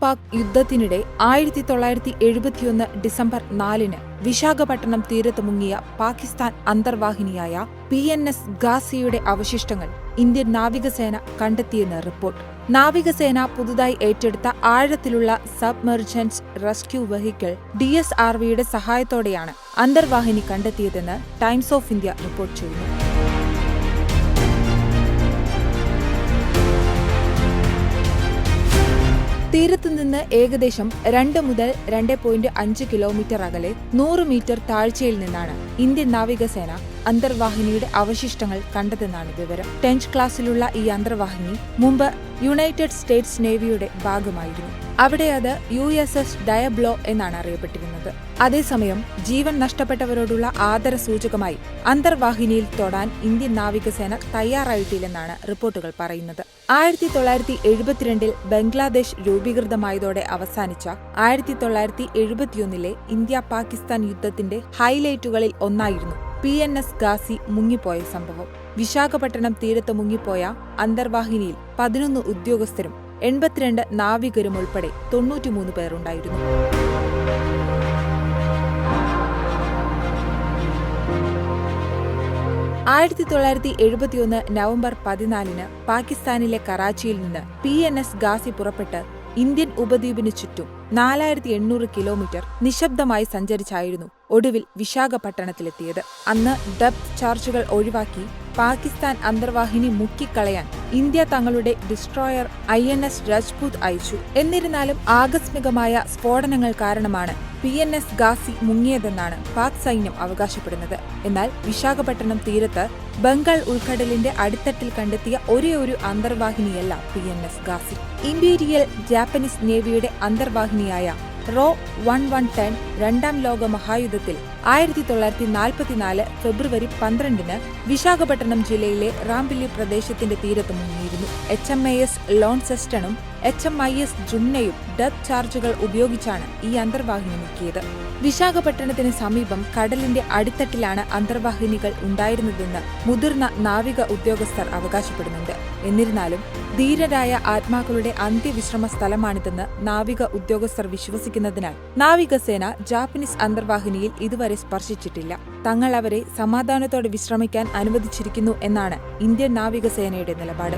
Pak യുദ്ധത്തിനിടെ 1971 December 4-ന് Visakhapatnam തീരത്ത് മുങ്ങിയ Pakistan അന്തർവാഹിനിയായ PNS ഗാസിയുടെ അവശിഷ്ടങ്ങൾ ഇന്ത്യൻ നാവികസേന കണ്ടെത്തിയെന്ന് റിപ്പോർട്ട്. നാവികസേന പുതുതായി ഏറ്റെടുത്ത ആഴത്തിലുള്ള സബ്മെർജൻസ് റെസ്ക്യൂ വെഹിക്കിൾ DSRVയുടെ സഹായത്തോടെയാണ് അന്തർവാഹിനി കണ്ടെത്തിയതെന്ന് ടൈംസ് ഓഫ് ഇന്ത്യ റിപ്പോർട്ട് ചെയ്യുന്നു. തീരത്തുനിന്ന് ഏകദേശം 2 മുതൽ 2.5 കിലോമീറ്റർ അകലെ 100 മീറ്റർ താഴ്ചയിൽ നിന്നാണ് ഇന്ത്യൻ നാവികസേന അന്തർവാഹിനിയുടെ അവശിഷ്ടങ്ങൾ കണ്ടതെന്നാണ് വിവരം. ടെൻച്ച് ക്ലാസ്സിലുള്ള ഈ അന്തർവാഹിനി മുമ്പ് യുണൈറ്റഡ് സ്റ്റേറ്റ്സ് നേവിയുടെ ഭാഗമായിരുന്നു. അവിടെ അത് USS ഡയബ്ലോ എന്നാണ് അറിയപ്പെട്ടിരുന്നത്. അതേസമയം ജീവൻ നഷ്ടപ്പെട്ടവരോടുള്ള ആദരസൂചകമായി അന്തർവാഹിനിയിൽ തൊടാൻ ഇന്ത്യൻ നാവികസേന തയ്യാറായിട്ടില്ലെന്നാണ് റിപ്പോർട്ടുകൾ പറയുന്നത്. 1972 ബംഗ്ലാദേശ് രൂപീകൃതമായതോടെ അവസാനിച്ച 1971 ഇന്ത്യ പാകിസ്ഥാൻ യുദ്ധത്തിന്റെ ഹൈലൈറ്റുകളിൽ ഒന്നായിരുന്നു PNS ഗാസി മുങ്ങിപ്പോയ സംഭവം. വിശാഖപട്ടണം തീരത്ത് മുങ്ങിപ്പോയ അന്തർവാഹിനിയിൽ 11 ഉദ്യോഗസ്ഥരും 82 നാവികരും ഉൾപ്പെടെ 93 പേരുണ്ടായിരുന്നു. നവംബർ 14-ന് പാകിസ്ഥാനിലെ കറാച്ചിയിൽ നിന്ന് PNS ഗാസി പുറപ്പെട്ട് ഇന്ത്യൻ ഉപദ്വീപിന് ചുറ്റും 4800 കിലോമീറ്റർ നിശബ്ദമായി സഞ്ചരിച്ചായിരുന്നു ഒടുവിൽ വിശാഖപട്ടണത്തിലെത്തിയത്. അന്ന് ഡെപ്ത് ചാർജുകൾ ഒഴിവാക്കി പാകിസ്ഥാൻ അന്തർവാഹിനി മുക്കിക്കളയാൻ ഇന്ത്യ തങ്ങളുടെ ഡിസ്ട്രോയർ INS രജ്പൂത് അയച്ചു. എന്നിരുന്നാലും ആകസ്മികമായ സ്ഫോടനങ്ങൾ കാരണമാണ് PNS ഗാസി മുങ്ങിയതെന്നാണ് പാക് സൈന്യം അവകാശപ്പെടുന്നത്. എന്നാൽ വിശാഖപട്ടണം തീരത്ത് ബംഗാൾ ഉൾക്കടലിന്റെ അടിത്തട്ടിൽ കണ്ടെത്തിയ ഒരേയൊരു അന്തർവാഹിനിയല്ല PNS ഗാസി. ഇംപീരിയൽ ജാപ്പനീസ് നേവിയുടെ അന്തർവാഹിനിയായ റോ 1110 രണ്ടാം ലോക മഹായുദ്ധത്തിൽ 1944 ഫെബ്രുവരി 12-ന് വിശാഖപട്ടണം ജില്ലയിലെ റാംപില്ലി പ്രദേശത്തിന്റെ തീരത്ത് മുങ്ങിയിരുന്നു. HMAS ലോൺസെസ്റ്റണും HMIS ജുംനയും ഡെപ്ത് ചാർജുകൾ ഉപയോഗിച്ചാണ് ഈ അന്തർവാഹിനി മുക്കിയത്. വിശാഖപട്ടണത്തിന് സമീപം കടലിന്റെ അടിത്തട്ടിലാണ് അന്തർവാഹിനികൾ ഉണ്ടായിരുന്നതെന്ന് മുതിർന്ന നാവിക ഉദ്യോഗസ്ഥർ അവകാശപ്പെടുന്നുണ്ട്. എന്നിരുന്നാലും ധീരരായ ആത്മാക്കളുടെ അന്ത്യവിശ്രമ സ്ഥലമാണിതെന്ന് നാവിക ഉദ്യോഗസ്ഥർ വിശ്വസിക്കുന്നതിനാൽ നാവികസേന ജാപ്പനീസ് അന്തർവാഹിനിയിൽ ഇതുവരെ സ്പർശിച്ചിട്ടില്ല. തങ്ങൾ അവരെ സമാധാനത്തോടെ വിശ്രമിക്കാൻ അനുവദിച്ചിരിക്കുന്നു എന്നാണ് ഇന്ത്യൻ നാവികസേനയുടെ നിലപാട്.